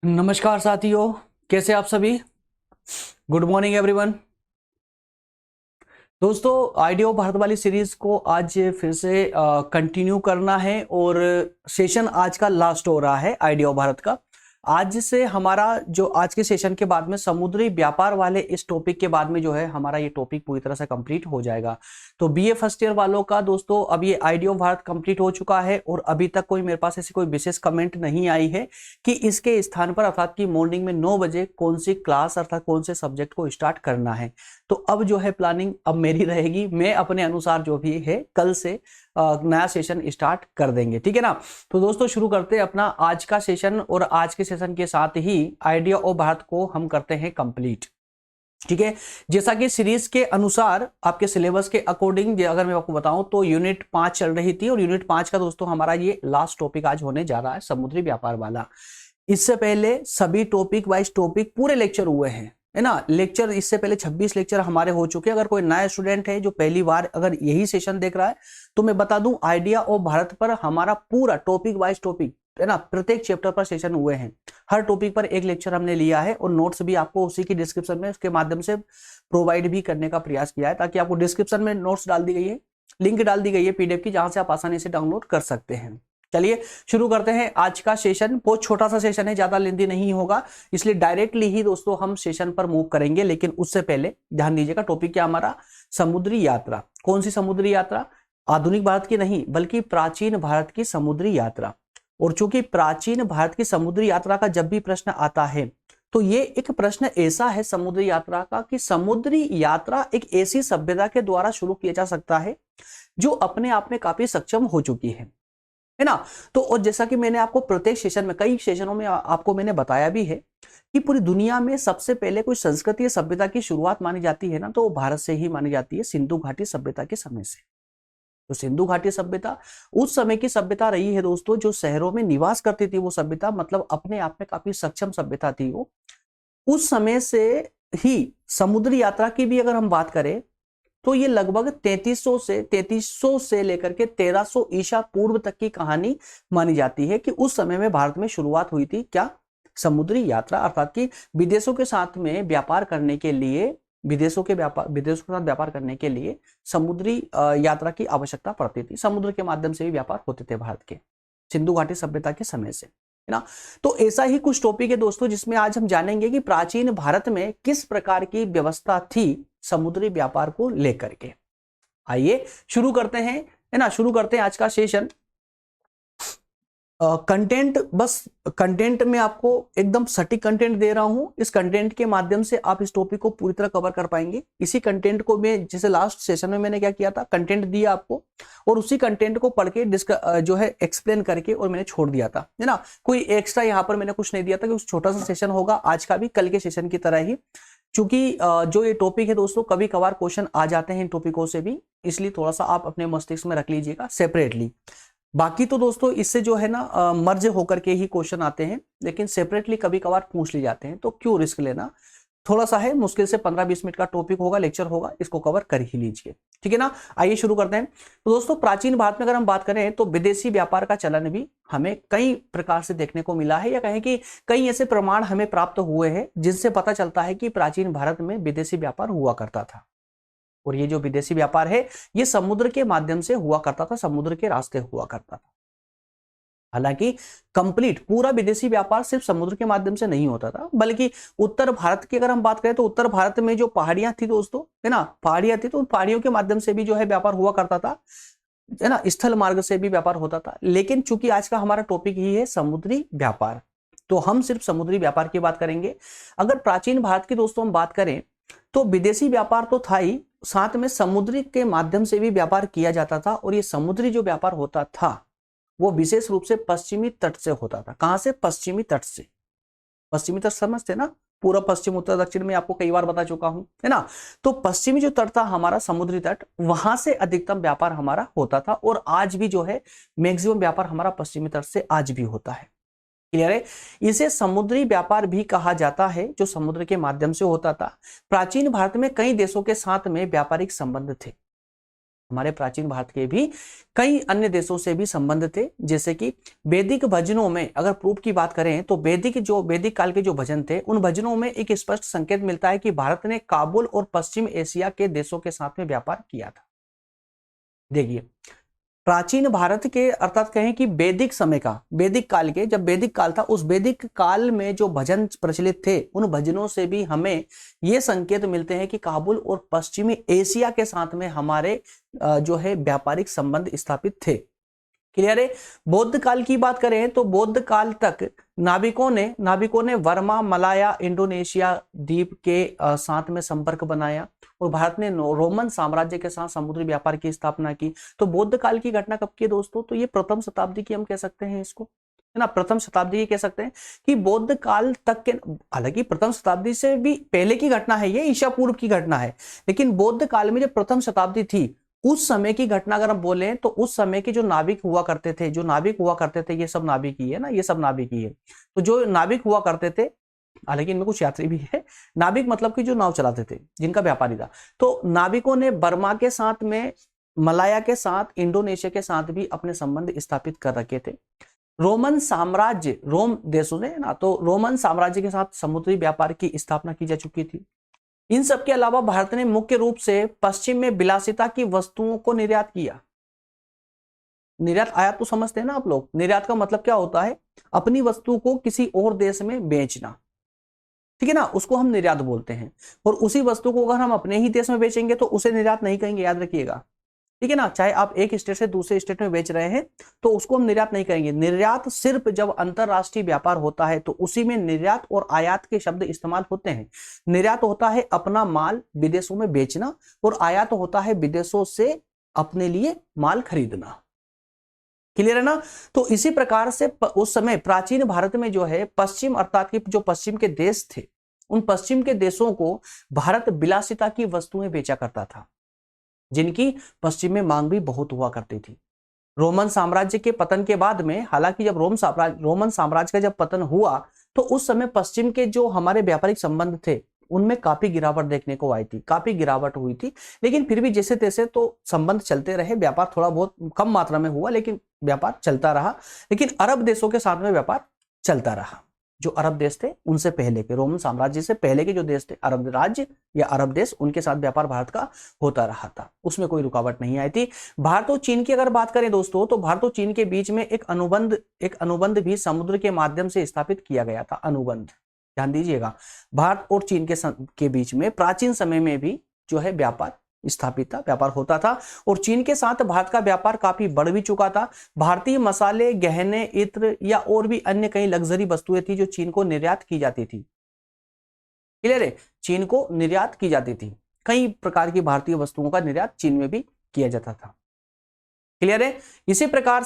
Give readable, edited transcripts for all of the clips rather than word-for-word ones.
नमस्कार साथियों, कैसे आप सभी। Good morning everyone. दोस्तों, आइडिया भारत वाली सीरीज को आज फिर से कंटिन्यू करना है और सेशन आज का लास्ट हो रहा है आइडिया भारत का। आज से हमारा जो आज के सेशन के बाद में समुद्री व्यापार वाले इस टॉपिक के बाद में जो है हमारा ये टॉपिक पूरी तरह से कंप्लीट हो जाएगा। तो बीए फर्स्ट ईयर वालों का दोस्तों अब ये आइडिया भारत कंप्लीट हो चुका है और अभी तक कोई मेरे पास ऐसी कोई विशेष कमेंट नहीं आई है कि इसके स्थान पर अर्थात कि मॉर्निंग में 9 बजे कौन सी क्लास अर्थात कौन से सब्जेक्ट को स्टार्ट करना है। तो अब जो है प्लानिंग अब मेरी रहेगी, मैं अपने अनुसार जो भी है कल से नया सेशन स्टार्ट कर देंगे, ठीक है ना। तो दोस्तों शुरू करते हैं अपना आज का सेशन और आज के सेशन के साथ ही आइडिया ऑफ भारत को हम करते हैं कंप्लीट, ठीक है। जैसा कि सीरीज के अनुसार आपके सिलेबस के अकॉर्डिंग अगर मैं आपको बताऊं तो यूनिट 5 चल रही थी और यूनिट 5 का दोस्तों हमारा ये लास्ट टॉपिक आज होने जा रहा है, समुद्री व्यापार वाला। इससे पहले सभी टॉपिक वाइज टॉपिक पूरे लेक्चर हुए हैं, है ना। लेक्चर इससे पहले 26 लेक्चर हमारे हो चुके हैं। अगर कोई नया स्टूडेंट है जो पहली बार अगर यही सेशन देख रहा है तो मैं बता दूं आइडिया ऑफ भारत पर हमारा पूरा टॉपिक वाइज टॉपिक, है ना, प्रत्येक चैप्टर पर सेशन हुए हैं। हर टॉपिक पर एक लेक्चर हमने लिया है और नोट्स भी आपको उसी की डिस्क्रिप्शन में उसके माध्यम से प्रोवाइड भी करने का प्रयास किया है, ताकि आपको डिस्क्रिप्शन में नोट्स डाल दी गई है, लिंक डाल दी गई है पीडीएफ की, जहां से आप आसानी से डाउनलोड कर सकते हैं। चलिए शुरू करते हैं आज का सेशन। बहुत छोटा सा सेशन है, ज्यादा लेंथी नहीं होगा, इसलिए डायरेक्टली ही दोस्तों हम सेशन पर मूव करेंगे। लेकिन उससे पहले ध्यान दीजिएगा टॉपिक क्या हमारा, समुद्री यात्रा। कौन सी समुद्री यात्रा? आधुनिक भारत की नहीं बल्कि प्राचीन भारत की समुद्री यात्रा। और चूंकि प्राचीन भारत की समुद्री यात्रा का जब भी प्रश्न आता है तो ये एक प्रश्न ऐसा है समुद्री यात्रा का कि समुद्री यात्रा एक ऐसी सभ्यता के द्वारा शुरू किया जा सकता है जो अपने आप में काफी सक्षम हो चुकी है ना। तो और जैसा कि मैंने आपको प्रत्येक सेशन में, कई सेशनों में आपको मैंने बताया भी है कि पूरी दुनिया में सबसे पहले कोई संस्कृति या सभ्यता की शुरुआत मानी जाती है ना, तो वो भारत से ही मानी जाती है, सिंधु घाटी सभ्यता के समय से। तो सिंधु घाटी सभ्यता उस समय की सभ्यता रही है दोस्तों, जो शहरों में निवास करती थी वो सभ्यता, मतलब अपने आप में काफी सक्षम सभ्यता थी वो। उस समय से ही समुद्री यात्रा की भी अगर हम बात करें तो ये लगभग 3300 से लेकर के 1300 ईसा पूर्व तक की कहानी मानी जाती है कि उस समय में भारत में शुरुआत हुई थी क्या, समुद्री यात्रा। अर्थात कि विदेशों के साथ में व्यापार करने के लिए, विदेशों के साथ व्यापार करने के लिए समुद्री यात्रा की आवश्यकता पड़ती थी। समुद्र के माध्यम से भी व्यापार होते थे भारत के, सिंधु घाटी सभ्यता के समय से, है ना। तो ऐसा ही कुछ टॉपिक है दोस्तों जिसमें आज हम जानेंगे कि प्राचीन भारत में किस प्रकार की व्यवस्था थी समुद्री व्यापार को लेकर के। आइए शुरू करते हैं, है ना, शुरू करते हैं आज का सेशन। कंटेंट, बस कंटेंट में आपको एकदम सटीक कंटेंट दे रहा हूं। इस कंटेंट के माध्यम से आप इस टॉपिक को पूरी तरह कवर कर पाएंगे। इसी कंटेंट को मैं, जैसे लास्ट सेशन में मैंने क्या किया था, कंटेंट दिया आपको और उसी कंटेंट को पढ़ के जो है एक्सप्लेन करके और मैंने छोड़ दिया था, है ना। कोई एक्स्ट्रा यहाँ पर मैंने कुछ नहीं दिया था कि उस छोटा सा सेशन होगा आज का भी, कल के सेशन की तरह ही। चूंकि जो ये टॉपिक है दोस्तों कभी कभार क्वेश्चन आ जाते हैं इन टॉपिकों से भी, इसलिए थोड़ा सा आप अपने मस्तिष्क में रख लीजिएगा सेपरेटली। बाकी तो दोस्तों इससे जो है ना मर्ज होकर के ही क्वेश्चन आते हैं, लेकिन सेपरेटली कभी कभार पूछ लिए जाते हैं, तो क्यों रिस्क लेना। थोड़ा सा है, मुश्किल से 15-20 मिनट का टॉपिक होगा, लेक्चर होगा, इसको कवर कर ही लीजिए, ठीक है ना। आइए शुरू करते हैं। तो दोस्तों प्राचीन भारत में अगर हम बात करें तो विदेशी व्यापार का चलन भी हमें कई प्रकार से देखने को मिला है, या कहें कि कई ऐसे प्रमाण हमें प्राप्त हुए हैं जिनसे पता चलता है कि प्राचीन भारत में विदेशी व्यापार हुआ करता था। और ये जो विदेशी व्यापार है ये समुद्र के माध्यम से हुआ करता था, समुद्र के रास्ते हुआ करता था। हालांकि कंप्लीट पूरा विदेशी व्यापार सिर्फ समुद्र के माध्यम से नहीं होता था, बल्कि उत्तर भारत की अगर हम बात करें तो उत्तर भारत में जो पहाड़ियां थी दोस्तों, है ना, पहाड़ियां थी, तो उन पहाड़ियों के माध्यम से भी जो है व्यापार हुआ करता था, है ना, स्थल मार्ग से भी व्यापार होता था। लेकिन चूंकि आज का हमारा टॉपिक ही है समुद्री व्यापार, तो हम सिर्फ समुद्री व्यापार की बात करेंगे। अगर प्राचीन भारत की दोस्तों हम बात करें तो विदेशी व्यापार तो था ही, साथ में समुद्री के माध्यम से भी व्यापार किया जाता था। और ये समुद्री जो व्यापार होता था वो विशेष रूप से पश्चिमी तट से होता था। कहां से? पश्चिमी तट से। पश्चिमी तट समझते ना, पूर्व पश्चिम उत्तर दक्षिण में आपको कई बार बता चुका हूं, है ना। तो पश्चिमी जो तट था हमारा, समुद्री तट, वहां से अधिकतम व्यापार हमारा होता था। और आज भी जो है मैक्सिमम व्यापार हमारा पश्चिमी तट से आज भी होता है। क्लियर है? इसे समुद्री व्यापार भी कहा जाता है, जो समुद्र के माध्यम से होता था। प्राचीन भारत में कई देशों के साथ में व्यापारिक संबंध थे। हमारे प्राचीन भारत के भी कई अन्य देशों से भी संबंध थे। जैसे कि वैदिक भजनों में अगर प्रूफ की बात करें तो वैदिक काल के जो भजन थे उन भजनों में एक स्पष्ट संकेत मिलता है कि भारत ने काबुल और पश्चिम एशिया के देशों के साथ में व्यापार किया था। देखिए प्राचीन भारत के अर्थात कहें कि वैदिक समय का, वैदिक काल के, जब वैदिक काल था उस वैदिक काल में जो भजन प्रचलित थे उन भजनों से भी हमें ये संकेत मिलते हैं कि काबुल और पश्चिमी एशिया के साथ में हमारे जो है व्यापारिक संबंध स्थापित थे। क्लियर है। बौद्ध काल की बात करें तो बौद्ध काल तक नाविकों ने वर्मा, मलाया, इंडोनेशिया द्वीप के साथ में संपर्क बनाया और भारत ने रोमन साम्राज्य के साथ समुद्री व्यापार की स्थापना की। तो बौद्ध काल की घटना कब की है दोस्तों? तो ये प्रथम शताब्दी की हम कह सकते हैं इसको, है ना, प्रथम शताब्दी की कह सकते हैं कि बौद्ध काल तक के, हालांकि प्रथम शताब्दी से भी पहले की घटना है, ये ईसा पूर्व की घटना है, लेकिन बौद्ध काल में जब प्रथम शताब्दी थी उस समय की घटना अगर हम बोलें तो उस समय के जो नाविक हुआ करते थे, ये सब नाविक ही है ना, ये सब नाविक ही है। तो जो नाविक हुआ करते थे, हालांकि इनमें कुछ यात्री भी है, नाविक मतलब कि जो नाव चलाते थे, जिनका व्यापारी था, तो नाविकों ने बर्मा के साथ में, मलाया के साथ, इंडोनेशिया के साथ भी अपने संबंध स्थापित कर रखे थे। रोमन साम्राज्य, रोम देशों ने ना, तो रोमन साम्राज्य के साथ समुद्री व्यापार की स्थापना की जा चुकी थी। इन सब के अलावा भारत ने मुख्य रूप से पश्चिम में विलासिता की वस्तुओं को निर्यात किया। निर्यात आयात तो समझते हैं ना आप लोग। निर्यात का मतलब क्या होता है? अपनी वस्तु को किसी और देश में बेचना, ठीक है ना, उसको हम निर्यात बोलते हैं। और उसी वस्तु को अगर हम अपने ही देश में बेचेंगे तो उसे निर्यात नहीं कहेंगे, याद रखिएगा, ठीक है ना। चाहे आप एक स्टेट से दूसरे स्टेट में बेच रहे हैं तो उसको हम निर्यात नहीं कहेंगे। निर्यात सिर्फ जब अंतरराष्ट्रीय व्यापार होता है तो उसी में निर्यात और आयात के शब्द इस्तेमाल होते हैं। निर्यात होता है अपना माल विदेशों में बेचना और आयात होता है विदेशों से अपने लिए माल खरीदना। क्लियर है ना। तो इसी प्रकार से उस समय प्राचीन भारत में जो है पश्चिम, अर्थात कि जो पश्चिम के देश थे, उन पश्चिम के देशों को भारत विलासिता की वस्तुएं बेचा करता था, जिनकी पश्चिम में मांग भी बहुत हुआ करती थी। रोमन साम्राज्य के पतन के बाद में, हालांकि जब रोमन साम्राज्य का जब पतन हुआ तो उस समय पश्चिम के जो हमारे व्यापारिक संबंध थे उनमें काफी गिरावट देखने को आई थी, काफी गिरावट हुई थी। लेकिन फिर भी जैसे तैसे तो संबंध चलते रहे, व्यापार थोड़ा बहुत कम मात्रा में हुआ लेकिन व्यापार चलता रहा। लेकिन अरब देशों के साथ में व्यापार चलता रहा। जो अरब देश थे उनसे पहले के, रोमन साम्राज्य से पहले के जो देश थे, अरब राज्य या अरब देश, उनके साथ व्यापार भारत का होता रहा था, उसमें कोई रुकावट नहीं आई थी। भारत और चीन की अगर बात करें दोस्तों तो भारत और चीन के बीच में एक अनुबंध भी समुद्र के माध्यम से स्थापित किया गया था। अनुबंध, ध्यान दीजिएगा, भारत और चीन के बीच में प्राचीन समय में भी जो है व्यापार स्थापित था, व्यापार होता था। और चीन के साथ भारत का व्यापार काफी बढ़ भी चुका था। भारतीय मसाले, गहने, इत्र या और भी अन्य कई लग्जरी वस्तुएं थी जो चीन को निर्यात की जाती थी। क्लियर है, चीन को निर्यात की जाती थी। कई प्रकार की भारतीय वस्तुओं का निर्यात चीन में भी किया जाता था। क्लियर है। इसी प्रकार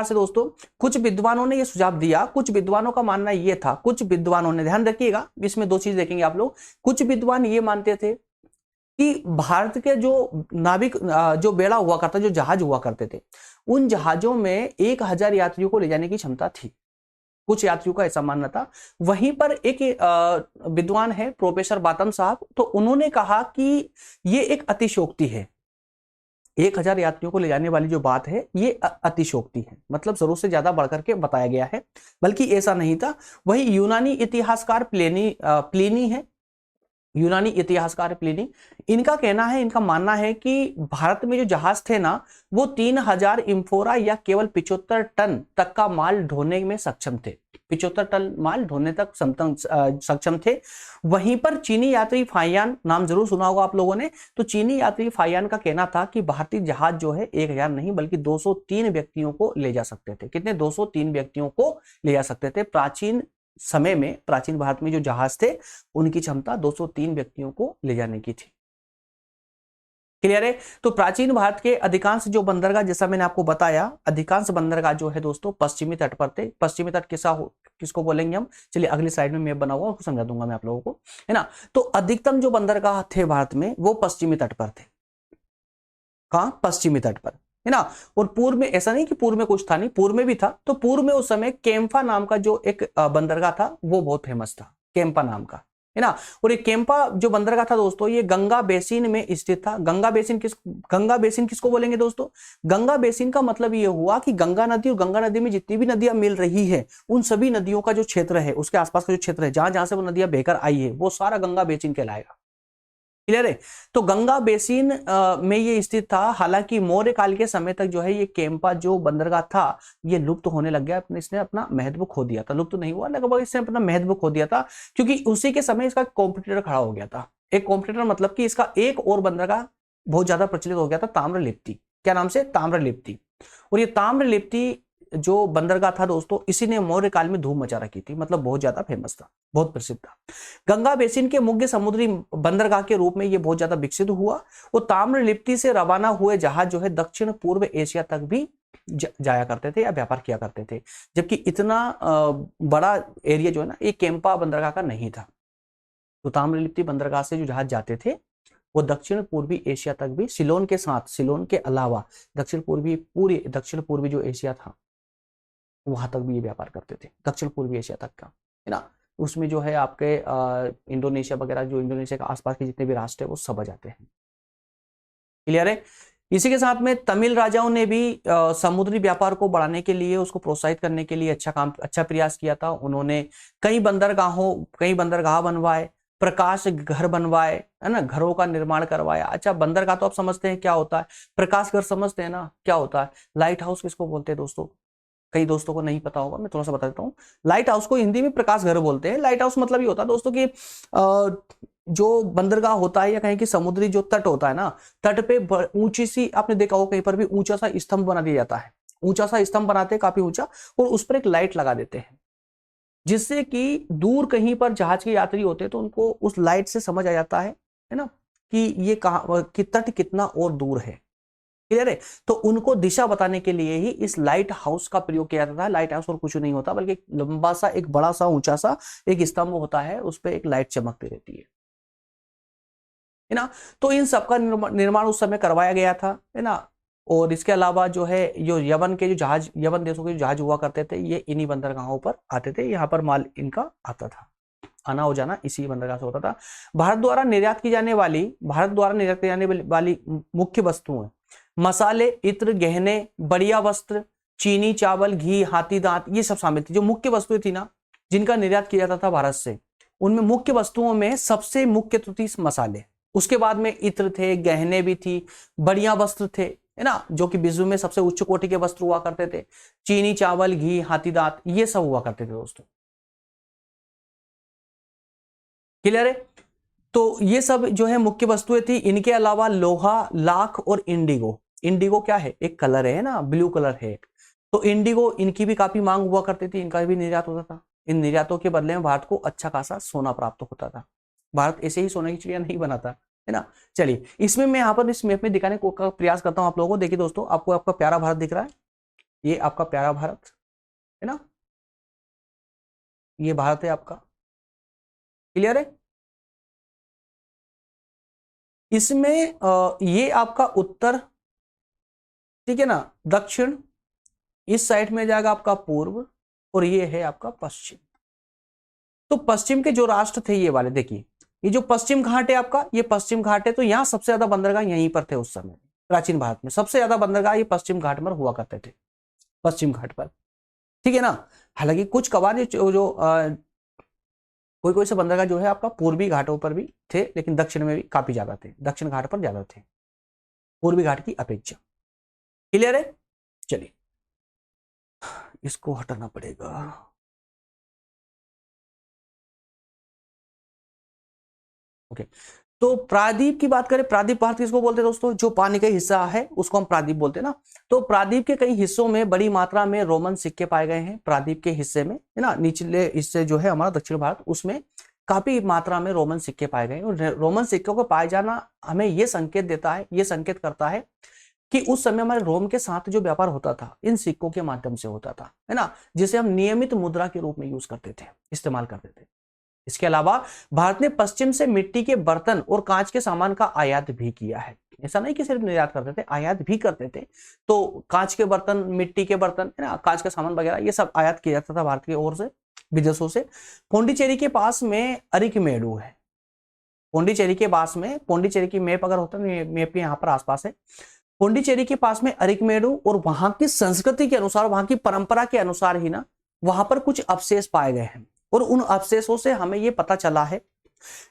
से दोस्तों कुछ विद्वानों ने यह सुझाव दिया, कुछ विद्वानों का मानना यह था, कुछ विद्वानों ने, ध्यान रखिएगा, इसमें दो चीज देखेंगे आप लोग। कुछ विद्वान ये मानते थे कि भारत के जो नाविक, जो बेड़ा हुआ करता, जो जहाज हुआ करते थे, उन जहाजों में 1000 यात्रियों को ले जाने की क्षमता थी। कुछ यात्रियों का ऐसा मानना था। वहीं पर एक विद्वान है प्रोफेसर बातम साहब, तो उन्होंने कहा कि ये एक अतिशयोक्ति है। 1000 यात्रियों को ले जाने वाली जो बात है ये अतिशयोक्ति है, मतलब जरूरत से ज्यादा बढ़कर के बताया गया है, बल्कि ऐसा नहीं था। वही यूनानी इतिहासकार प्लिनी है, यूनानी इतिहासकार प्लिनी, इनका कहना है, इनका मानना है कि भारत में जो जहाज थे ना वो 3000 इम्फोरा या केवल 75 टन तक का माल ढोने में सक्षम थे। 75 टन माल ढोने तक सक्षम थे। वहीं पर चीनी यात्री फाइयान, नाम जरूर सुना होगा आप लोगों ने, तो चीनी यात्री फाइयान का कहना था कि भारतीय जहाज जो है 1000 नहीं बल्कि 203 व्यक्तियों को ले जा सकते थे। कितने? 203 व्यक्तियों को ले जा सकते थे। प्राचीन समय में, प्राचीन भारत में जो जहाज थे उनकी क्षमता 203 व्यक्तियों को ले जाने की थी। क्लियर है। तो प्राचीन भारत के अधिकांश जो बंदरगाह, जैसा मैंने आपको बताया, अधिकांश बंदरगाह जो है दोस्तों पश्चिमी तट पर थे। पश्चिमी तट किसको बोलेंगे हम? चलिए अगली स्लाइड में मैप बना हुआ उसको समझा दूंगा मैं आप लोगों को, है ना। तो अधिकतम जो बंदरगाह थे भारत में वो पश्चिमी तट पर थे। कहां? पश्चिमी तट पर, है ना। और पूर्व में ऐसा नहीं कि पूर्व में कुछ था नहीं, पूर्व में भी था। तो पूर्व में उस समय कैंफा नाम का जो एक बंदरगाह था वो बहुत फेमस था, कैंपा नाम का, है ना। और ये केम्पा जो बंदरगाह था दोस्तों, ये गंगा बेसिन में स्थित था। गंगा बेसिन किसको बोलेंगे दोस्तों? गंगा बेसिन का मतलब ये हुआ कि गंगा नदी और गंगा नदी में जितनी भी नदियां मिल रही है, उन सभी नदियों का जो क्षेत्र है, उसके आसपास का जो क्षेत्र है, जहां जहां से वो नदियां बहकर आई है, वो सारा गंगा बेसिन कहलाएगा। क्लियर है? तो गंगा बेसिन में ये स्थित था। हालांकि मौर्य काल के समय तक जो है ये केम्पा जो बंदरगाह था, ये लुप्त होने लग गया। इसने अपना महत्व खो दिया था। लुप्त नहीं हुआ, लगभग इसने अपना महत्व खो दिया था, क्योंकि उसी के समय इसका कॉम्पिटिटर खड़ा हो गया था। एक कॉम्पिटिटर मतलब कि इसका एक और बंदरगाह बहुत ज्यादा प्रचलित हो गया था, ताम्रलिप्ति। क्या नाम से? ताम्रलिप्ति। और ये ताम्रलिप्ति जो बंदरगाह था दोस्तों, इसी ने मौर्य काल में धूम मचा रखी थी, मतलब बहुत ज्यादा फेमस था, बहुत प्रसिद्ध था। गंगा बेसिन के मुख्य समुद्री बंदरगाह के रूप में यह बहुत ज्यादा विकसित हुआ। वो ताम्रलिप्ति से रवाना हुए जहाज जो है दक्षिण पूर्व एशिया तक भी जाया करते थे या व्यापार किया करते थे। जबकि इतना बड़ा एरिया जो है ना, ये केम्पा बंदरगाह का नहीं था। तो ताम्रलिप्ति बंदरगाह से जो जहाज जाते थे, वो दक्षिण पूर्वी एशिया तक भी, सिलोन के साथ, सिलोन के अलावा दक्षिण पूर्वी जो एशिया था, वहां तक भी ये व्यापार करते थे, दक्षिण पूर्वी एशिया तक का, है ना। उसमें जो है आपके इंडोनेशिया वगैरह, जो इंडोनेशिया के आसपास के जितने भी राष्ट्र है, वो सब आ जाते हैं। क्लियर है? इसी के साथ में तमिल राजाओं ने भी समुद्री व्यापार को बढ़ाने के लिए, उसको प्रोत्साहित करने के लिए अच्छा प्रयास किया था। उन्होंने कई बंदरगाह बनवाए, प्रकाश घर बनवाए, है ना, घरों का निर्माण करवाया। अच्छा, बंदरगाह तो आप समझते हैं क्या होता है, प्रकाश घर समझते हैं ना क्या होता है। लाइट हाउस किसको बोलते हैं दोस्तों? कई दोस्तों को नहीं पता होगा, मैं थोड़ा सा बता देता हूँ। लाइट हाउस को हिंदी में प्रकाश घर बोलते हैं। लाइट हाउस मतलब ये होता है दोस्तों कि जो बंदरगाह होता है या कहीं की समुद्री जो तट होता है ना, तट पे ऊंची सी, आपने देखा हो कहीं पर भी ऊंचा सा स्तंभ बना दिया जाता है, ऊंचा सा स्तंभ बनाते हैं काफी ऊंचा, और उस पर एक लाइट लगा देते हैं, जिससे कि दूर कहीं पर जहाज के यात्री होते हैं तो उनको उस लाइट से समझ आ जाता है ना, कि ये कहां, कि तट कितना और दूर है। क्लियर है? तो उनको दिशा बताने के लिए ही इस लाइट हाउस का प्रयोग किया जाता है। लाइट हाउस और कुछ नहीं होता, बल्कि लंबा सा, एक बड़ा सा, ऊंचा सा एक स्तंभ होता है, उस पर एक लाइट चमकती रहती है ना। तो इन सबका निर्माण उस समय करवाया गया था, है ना। और इसके अलावा जो है, जो यवन देशों के जो जहाज हुआ करते थे, ये इन्हीं बंदरगाहों पर आते थे, यहाँ पर माल इनका आता था, आना हो जाना इसी बंदरगाह से होता था। भारत द्वारा निर्यात की जाने वाली मुख्य वस्तुएं मसाले, इत्र, गहने, बढ़िया वस्त्र, चीनी, चावल, घी, हाथी दांत, ये सब शामिल थी। जो मुख्य वस्तुएं थी ना, जिनका निर्यात किया जाता था भारत से, उनमें मुख्य वस्तुओं में सबसे मुख्य तो थी मसाले, उसके बाद में इत्र थे, गहने भी थी, बढ़िया वस्त्र थे, है ना, जो कि विश्व में सबसे उच्च कोटि के वस्त्र हुआ करते थे, चीनी, चावल, घी, हाथी दांत, ये सब हुआ करते थे दोस्तों। क्लियर है? तो ये सब जो है मुख्य वस्तुएं थी। इनके अलावा लोहा, लाख और इंडिगो। इंडिगो क्या है? एक कलर है ना, ब्लू कलर है। तो इंडिगो, इनकी भी काफी मांग हुआ करती थी, इनका भी निर्यात होता था। इन निर्यातों के बदले में भारत को अच्छा खासा सोना प्राप्त होता था। भारत ऐसे ही सोने की चिड़िया नहीं बनाता, है ना। चलिए, इसमें मैं यहाँ पर इस मैप में दिखाने का प्रयास करता हूँ आप लोगों को। देखिए दोस्तों, आपको आपका प्यारा भारत दिख रहा है, ये आपका प्यारा भारत है ना, ये भारत है आपका। क्लियर है? इसमें ये आपका उत्तर, ठीक है ना, दक्षिण, इस साइड में जाएगा आपका पूर्व, और ये है आपका पश्चिम। तो पश्चिम के जो राष्ट्र थे ये वाले, देखिए ये जो पश्चिम घाट है आपका, ये पश्चिम घाट है। तो यहां सबसे ज्यादा बंदरगाह यहीं पर थे उस समय, प्राचीन भारत में सबसे ज्यादा बंदरगाह ये पश्चिम घाट पर हुआ करते थे, पश्चिम घाट पर, ठीक है ना। हालांकि कुछ कबार जो कोई कोई से बंदरगाह जो है आपका पूर्वी घाटों पर भी थे, लेकिन दक्षिण में भी काफी ज्यादा थे, दक्षिण घाट पर ज्यादा थे पूर्वी घाट की अपेक्षा। क्लियर है? चलिए, इसको हटाना पड़ेगा। ओके, तो प्रायद्वीप की बात करें, प्रायद्वीप भारत किसको बोलते हैं दोस्तों? जो पानी का हिस्सा है उसको हम प्रायद्वीप बोलते हैं ना। तो प्रायद्वीप के कई हिस्सों में बड़ी मात्रा में रोमन सिक्के पाए गए हैं। प्रायद्वीप के हिस्से में, है ना, निचले हिस्से जो है हमारा दक्षिण भारत, उसमें काफी मात्रा में रोमन सिक्के पाए गए हैं। और रोमन सिक्कों को पाए जाना हमें ये संकेत देता है, ये संकेत करता है कि उस समय हमारे रोम के साथ जो व्यापार होता था इन सिक्कों के माध्यम से होता था, है ना, जिसे हम नियमित मुद्रा के रूप में यूज करते थे, इस्तेमाल करते थे। इसके अलावा भारत ने पश्चिम से मिट्टी के बर्तन और कांच के सामान का आयात भी किया है। ऐसा नहीं कि सिर्फ निर्यात करते थे, आयात भी करते थे। तो कांच के बर्तन, मिट्टी के बर्तन, है ना, कांच का सामान वगैरह, ये सब आयात किया जाता था भारत की ओर से। विदेशों से। पौंडीचेरी के पास में अरिकमेडु है। पौंडीचेरी के पास में, पौंडीचेरी की मैप अगर होता है, मैप के यहाँ पर आसपास है, पौंडीचेरी के पास में अरिकमेडु, और वहां की संस्कृति के अनुसार, वहां की परंपरा के अनुसार ही ना वहां पर कुछ अवशेष पाए गए हैं। और उन अवशेषों से हमें यह पता चला है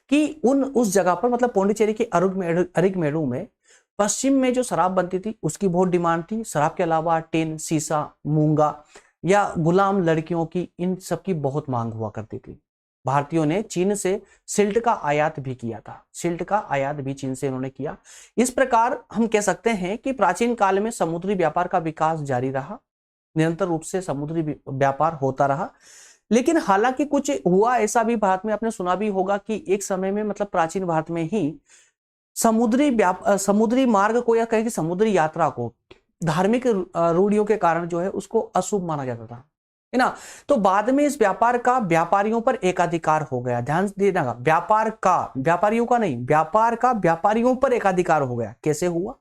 कि उस जगह पर, मतलब पौंडीचेरी के अरिकमेडु में पश्चिम में जो शराब बनती थी उसकी बहुत डिमांड थी। शराब के अलावा टिन, शीशा, मूंगा या गुलाम लड़कियों की, इन सब की बहुत मांग हुआ करती थी। भारतीयों ने चीन से सिल्ट का आयात भी किया था। सिल्ट का आयात भी चीन से इन्होंने किया। इस प्रकार हम कह सकते हैं कि प्राचीन काल में समुद्री व्यापार का विकास जारी रहा, निरंतर रूप से समुद्री व्यापार होता रहा। लेकिन हालांकि कुछ हुआ ऐसा भी भारत में, आपने सुना भी होगा कि एक समय में, मतलब प्राचीन भारत में ही समुद्री मार्ग को, या कहें कि समुद्री यात्रा को धार्मिक रूढ़ियों के कारण जो है उसको अशुभ माना जाता था, है ना। तो बाद में इस व्यापार का व्यापारियों पर एकाधिकार हो गया। ध्यान देना, व्यापार का, व्यापारियों का नहीं, व्यापार का व्यापारियों पर एकाधिकार हो गया। कैसे हुआ?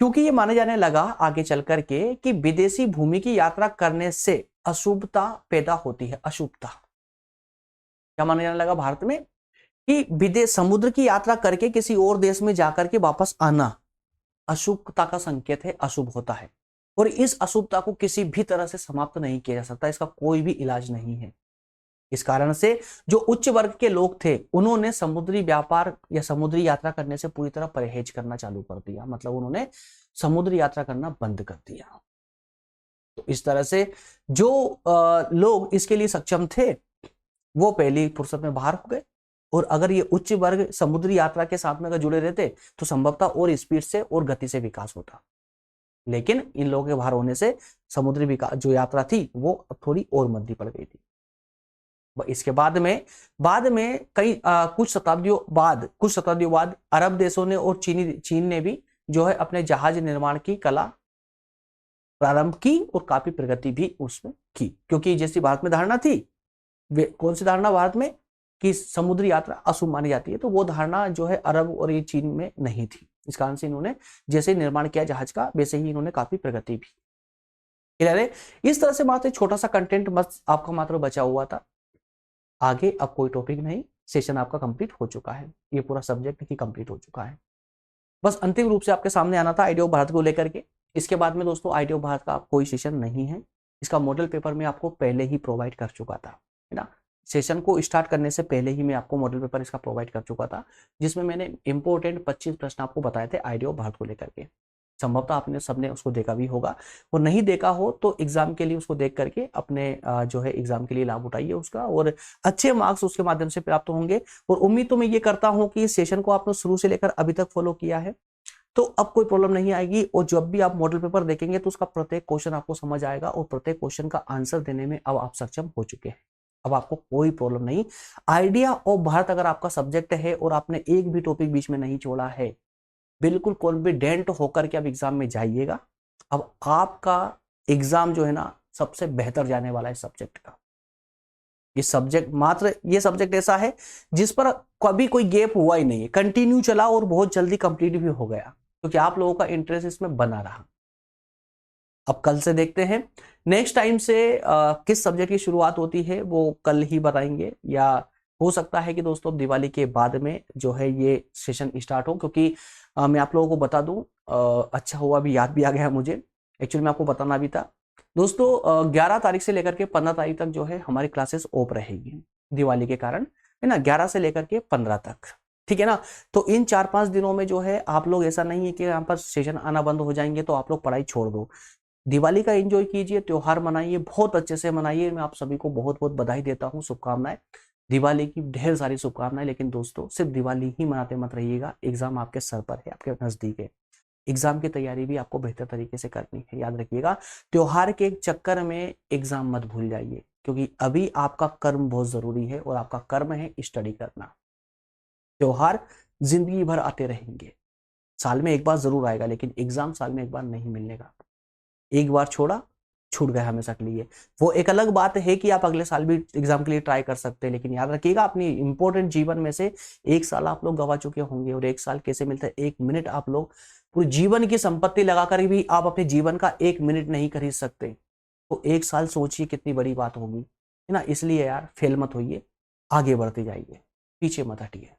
क्योंकि ये माने जाने लगा आगे चल करके कि विदेशी भूमि की यात्रा करने से अशुभता पैदा होती है। अशुभता क्या माना जाने लगा भारत में कि विदेश, समुद्र की यात्रा करके किसी और देश में जाकर के वापस आना अशुभता का संकेत है, अशुभ होता है। और इस अशुभता को किसी भी तरह से समाप्त नहीं किया जा सकता, इसका कोई भी इलाज नहीं है। इस कारण से जो उच्च वर्ग के लोग थे उन्होंने समुद्री व्यापार या समुद्री यात्रा करने से पूरी तरह परहेज करना चालू कर दिया, मतलब उन्होंने समुद्री यात्रा करना बंद कर दिया। तो इस तरह से जो लोग इसके लिए सक्षम थे वो पहली फुर्सत में बाहर हो गए। और अगर ये उच्च वर्ग समुद्री यात्रा के साथ में अगर जुड़े रहते तो संभवतः और स्पीड से और गति से विकास होता। लेकिन इन लोगों के बाहर होने से समुद्री विकास जो यात्रा थी वो थोड़ी और मंदी पड़ गई थी। इसके बाद में कुछ शताब्दियों बाद अरब देशों ने और चीन ने भी जो है अपने जहाज निर्माण की कला प्रारंभ की और काफी प्रगति भी उसमें की। क्योंकि जैसी भारत में धारणा थी, वे कौन सी धारणा भारत में कि समुद्री यात्रा अशुभ मानी जाती है, तो वो धारणा जो है अरब और ये चीन में नहीं थी। इस कारण से इन्होंने जैसे निर्माण किया जहाज का, वैसे ही इन्होंने काफी प्रगति भी। इस तरह से मात्र छोटा सा कंटेंट बस आपका मात्र बचा हुआ था। आगे अब कोई टॉपिक नहीं, सेशन आपका कंप्लीट हो चुका है, ये पूरा सब्जेक्ट ही कंप्लीट हो चुका है। बस अंतिम रूप से आपके सामने आना था आइडिया ऑफ भारत को लेकर के। इसके बाद में दोस्तों आइडिया ऑफ भारत का कोई सेशन नहीं है, इसका मॉडल पेपर में आपको पहले ही प्रोवाइड कर चुका था, है ना। सेशन को स्टार्ट करने से पहले ही मैं आपको मॉडल पेपर इसका प्रोवाइड कर चुका था, जिसमें मैंने इंपॉर्टेंट 25 प्रश्न आपको बताए थे आइडिया ऑफ भारत को लेकर के। संभवतः आपने सबने उसको देखा भी होगा, और नहीं देखा हो तो एग्जाम के लिए उसको देख करके अपने जो है एग्जाम के लिए लाभ उठाइए उसका, और अच्छे मार्क्स उसके माध्यम से प्राप्त होंगे। और उम्मीद तो मैं ये करता हूं कि इस सेशन को आपने शुरू से लेकर अभी तक फॉलो किया है, तो अब कोई प्रॉब्लम नहीं आएगी। और जब भी आप मॉडल पेपर देखेंगे तो उसका प्रत्येक क्वेश्चन आपको समझ आएगा, और प्रत्येक क्वेश्चन का आंसर देने में अब आप सक्षम हो चुके हैं। अब आपको कोई प्रॉब्लम नहीं। आइडिया ऑफ भारत अगर आपका सब्जेक्ट है और आपने एक भी टॉपिक बीच में नहीं छोड़ा है, बिल्कुल कॉन्फिडेंट होकर के आप एग्जाम में जाइएगा। अब आपका एग्जाम जो है ना सबसे बेहतर जाने वाला है सब्जेक्ट का। ये सब्जेक्ट ऐसा है जिस पर कभी कोई गैप हुआ ही नहीं है, कंटिन्यू चला और बहुत जल्दी कंप्लीट भी हो गया, क्योंकि आप लोगों का इंटरेस्ट इसमें बना रहा। अब कल से देखते हैं नेक्स्ट टाइम से किस सब्जेक्ट की शुरुआत होती है, वो कल ही बताएंगे, या हो सकता है कि दोस्तों दिवाली के बाद में जो है ये सेशन स्टार्ट हो। क्योंकि मैं आप लोगों को बता दूं, अच्छा हुआ अभी याद भी आ गया मुझे, एक्चुअली मैं आपको बताना भी था दोस्तों, 11 तारीख से लेकर के 15 तारीख तक जो है हमारी क्लासेस ऑफ रहेगी दिवाली के कारण, है ना। 11 से लेकर के 15 तक, ठीक है ना। तो इन 4-5 दिनों में जो है आप लोग, ऐसा नहीं है कि यहाँ पर सेशन आना बंद हो जाएंगे तो आप लोग पढ़ाई छोड़ दो। दिवाली का एंजॉय कीजिए, त्योहार मनाइए, बहुत अच्छे से मनाइए। मैं आप सभी को बहुत बहुत बधाई देता हूँ, शुभकामनाएं, दिवाली की ढेर सारी शुभकामनाएं। लेकिन दोस्तों सिर्फ दिवाली ही मनाते मत रहिएगा, एग्जाम आपके सर पर है, आपके नजदीक है, एग्जाम की तैयारी भी आपको बेहतर तरीके से करनी है। याद रखिएगा, त्योहार के चक्कर में एग्जाम मत भूल जाइए, क्योंकि अभी आपका कर्म बहुत जरूरी है, और आपका कर्म है स्टडी करना। त्योहार जिंदगी भर आते रहेंगे, साल में एक बार जरूर आएगा, लेकिन एग्जाम साल में एक बार नहीं मिलने का। एक बार छोड़ा छूट गया हमेशा के लिए। वो एक अलग बात है कि आप अगले साल भी एग्जाम के लिए ट्राई कर सकते हैं, लेकिन याद रखिएगा अपनी इंपॉर्टेंट जीवन में से एक साल आप लोग गवा चुके होंगे, और एक साल कैसे मिलता है, 1 मिनट आप लोग पूरी जीवन की संपत्ति लगाकर भी आप अपने जीवन का 1 मिनट नहीं खरीद सकते। तो 1 साल सोचिए कितनी बड़ी बात होगी। ना, इसलिए यार फेल मत होइए, आगे बढ़ते जाइए, पीछे मत हटिए।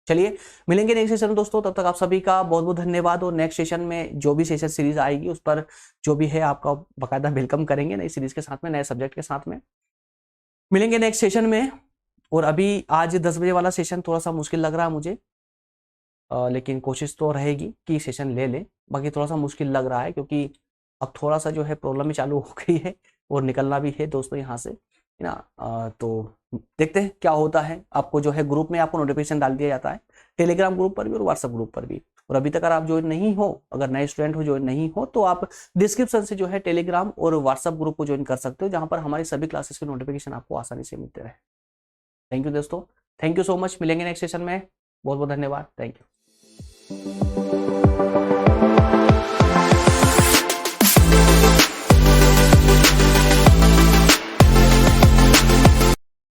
चलिए मिलेंगे नेक्स्ट सेशन में दोस्तों, तब तक आप सभी का बहुत बहुत धन्यवाद। और नेक्स्ट सेशन में जो भी सेशन सीरीज आएगी उस पर जो भी है आपका बाकायदा वेलकम करेंगे, नई सीरीज के साथ में, नए सब्जेक्ट के साथ में मिलेंगे नेक्स्ट सेशन में। और अभी आज 10 बजे वाला सेशन थोड़ा सा मुश्किल लग रहा है मुझे, लेकिन कोशिश तो रहेगी कि सेशन ले लें। बाकी थोड़ा सा मुश्किल लग रहा है क्योंकि अब थोड़ा सा जो है प्रॉब्लम ही चालू हो गई है और निकलना भी है दोस्तों यहाँ से, है ना। तो देखते हैं क्या होता है। आपको जो है ग्रुप में आपको नोटिफिकेशन डाल दिया जाता है, टेलीग्राम ग्रुप पर भी और व्हाट्सएप ग्रुप पर भी। और अभी तक अगर आप ज्वाइन नहीं हो, अगर नए स्टूडेंट हो ज्वाइन नहीं हो, तो आप डिस्क्रिप्शन से जो है टेलीग्राम और व्हाट्सएप ग्रुप को ज्वाइन कर सकते हो, जहां पर हमारी सभी क्लासेस के नोटिफिकेशन आपको आसानी से मिलते रहे। थैंक यू दोस्तों, थैंक यू सो मच। मिलेंगे नेक्स्ट सेशन में, बहुत बहुत धन्यवाद, थैंक यू।